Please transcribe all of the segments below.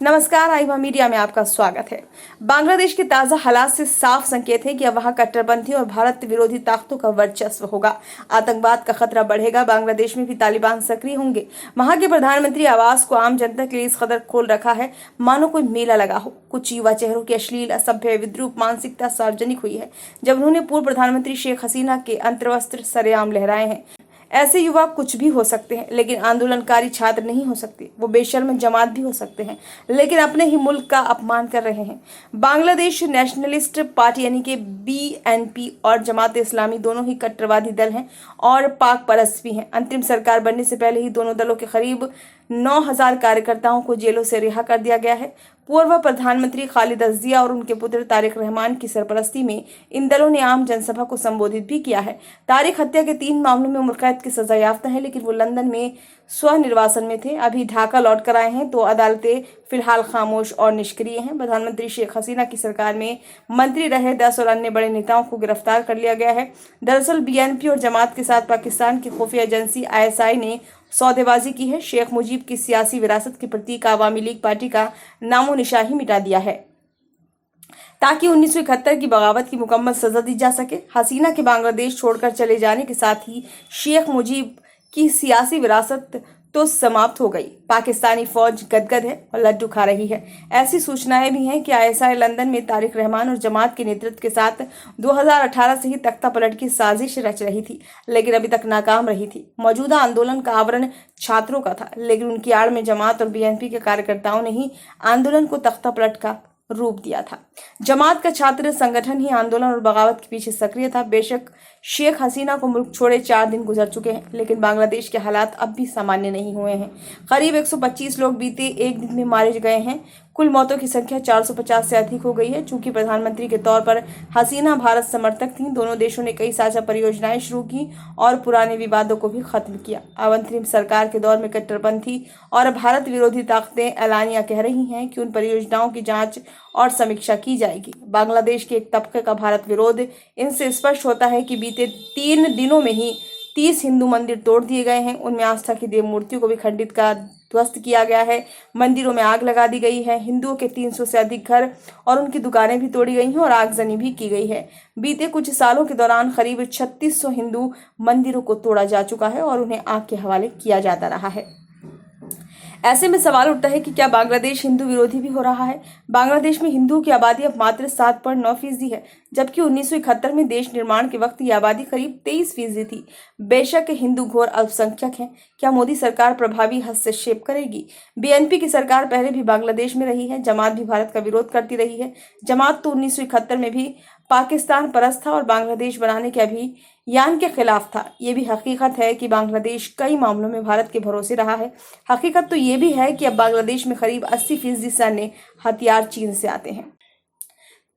नमस्कार, आईवा मीडिया में आपका स्वागत है। बांग्लादेश के ताजा हालात से साफ संकेत है कि अब वहां कट्टरपंथी और भारत विरोधी ताकतों का वर्चस्व होगा। आतंकवाद का खतरा बढ़ेगा। बांग्लादेश में भी तालिबान सक्रिय होंगे। वहां के प्रधानमंत्री आवास को आम जनता के लिए इस कदर खोल रखा है मानो कोई मेला लगा हो। कुछ युवा चेहरों की अश्लील, असभ्य, विद्रूप मानसिकता सार्वजनिक हुई है जब उन्होंने पूर्व प्रधानमंत्री शेख हसीना के अंतर्वस्त्र सरेआम लहराए हैं। ऐसे युवा कुछ भी हो सकते हैं, लेकिन आंदोलनकारी छात्र नहीं हो सकते। वो बेशर्म जमात भी हो सकते हैं, लेकिन अपने ही मुल्क का अपमान कर रहे हैं। बांग्लादेश नेशनलिस्ट पार्टी यानी कि BNP और जमात इस्लामी दोनों ही कट्टरवादी दल हैं और पाक परस्त भी हैं। अंतरिम सरकार बनने से पहले ही दोनों दलों के करीब 9,000 कार्यकर्ताओं को जेलों से रिहा कर दिया गया है। पूर्व प्रधानमंत्री खालिदा जिया और उनके पुत्र तारिक रहमान की सरपरस्ती में इन दलों ने आम जनसभा को संबोधित भी किया है। तारिक हत्या के 3 मामलों में उम्रकैद की सजा याफ्ता है, लेकिन वो लंदन में स्वनिर्वासन में थे। अभी ढाका लौट कर आए हैं, तो अदालतें फिलहाल खामोश और निष्क्रिय हैं। प्रधानमंत्री शेख हसीना की सरकार में मंत्री रहे 10 और अन्य बड़े नेताओं को गिरफ्तार कर लिया गया है। दरअसल BNP और जमात के साथ पाकिस्तान की खुफिया एजेंसी ISI ने सौदेबाजी की है। शेख मुजीब की सियासी विरासत के प्रतीक आवामी लीग पार्टी का नामो निशान ही मिटा दिया है ताकि 1971 की बगावत की मुकम्मल सजा दी जा सके। हसीना के बांग्लादेश छोड़कर चले जाने के साथ ही शेख मुजीब की सियासी विरासत तो समाप्त हो गई। पाकिस्तानी फौज गदगद है और लड्डू खा रही है। ऐसी सूचनाएं भी हैं कि ISI लंदन में तारिक रहमान और जमात के नेतृत्व के साथ 2018 से ही तख्ता पलट की साजिश रच रही थी, लेकिन अभी तक नाकाम रही थी। मौजूदा आंदोलन का आवरण छात्रों का था, लेकिन उनकी आड़ में जमात और BNP के कार्यकर्ताओं ने ही आंदोलन को तख्ता पलट का रूप दिया था। जमात का छात्र संगठन ही आंदोलन और बगावत के पीछे सक्रिय था। बेशक शेख हसीना को मुल्क छोड़े 4 दिन गुजर चुके हैं, लेकिन बांग्लादेश के हालात अब भी सामान्य नहीं हुए हैं। करीब 125 लोग बीते एक दिन में मारे गए हैं। कुल मौतों की संख्या 450 से अधिक हो गई है। चूंकि प्रधानमंत्री के तौर पर हसीना भारत समर्थक थीं, दोनों देशों ने कई साझा परियोजनाएं शुरू की और पुराने विवादों को भी खत्म किया। अब अंतरिम सरकार के दौर में कट्टरपंथी और भारत विरोधी ताकतें एलानिया कह रही हैं कि उन परियोजनाओं की जांच और समीक्षा की जाएगी। बांग्लादेश के एक तबके का भारत विरोध इनसे स्पष्ट होता है कि बीते 3 दिनों में ही 30 हिंदू मंदिर तोड़ दिए गए हैं। उनमें आस्था की देव मूर्तियों को भी खंडित का ध्वस्त किया गया है। मंदिरों में आग लगा दी गई है। हिंदुओं के 300 से अधिक घर और उनकी दुकानें भी तोड़ी गई हैं और आगजनी भी की गई है। बीते कुछ सालों के दौरान करीब 3600 हिंदू मंदिरों को तोड़ा जा चुका है और उन्हें आग के हवाले किया जाता रहा है। ऐसे में सवाल उठता है कि क्या बांग्लादेश हिंदू विरोधी भी हो रहा है। बांग्लादेश में हिंदुओं की आबादी अब मात्र 7.9% है, जबकि 1971 में देश निर्माण के वक्त ये आबादी करीब 23% थी। बेशक हिंदू घोर अल्पसंख्यक हैं। क्या मोदी सरकार प्रभावी हस्तक्षेप करेगी? BNP की सरकार पहले भी बांग्लादेश में रही है। जमात भी भारत का विरोध करती रही है। जमात तो 1971 में भी पाकिस्तान परस्त था और बांग्लादेश बनाने के अभियान के खिलाफ था। ये भी हकीकत है कि बांग्लादेश कई मामलों में भारत के भरोसे रहा है। हकीकत तो ये भी है कि अब बांग्लादेश में करीब 80% सैन्य हथियार चीन से आते हैं।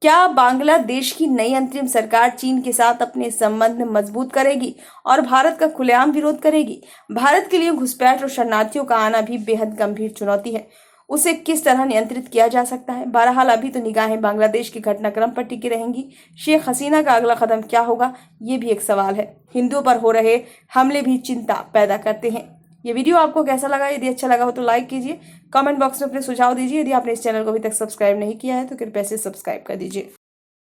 क्या बांग्लादेश की नई अंतरिम सरकार चीन के साथ अपने संबंध मजबूत करेगी और भारत का खुलेआम विरोध करेगी? भारत के लिए घुसपैठ और शरणार्थियों का आना भी बेहद गंभीर चुनौती है। उसे किस तरह नियंत्रित किया जा सकता है? बहरहाल अभी तो निगाहें बांग्लादेश के घटनाक्रम पर टिकी रहेंगी। शेख हसीना का अगला कदम क्या होगा, ये भी एक सवाल है। हिंदुओं पर हो रहे हमले भी चिंता पैदा करते हैं। ये वीडियो आपको कैसा लगा? यदि अच्छा लगा हो तो लाइक कीजिए, कमेंट बॉक्स में अपने सुझाव दीजिए। यदि आपने इस चैनल को अभी तक सब्सक्राइब नहीं किया है तो कृपया से सब्सक्राइब कर दीजिए।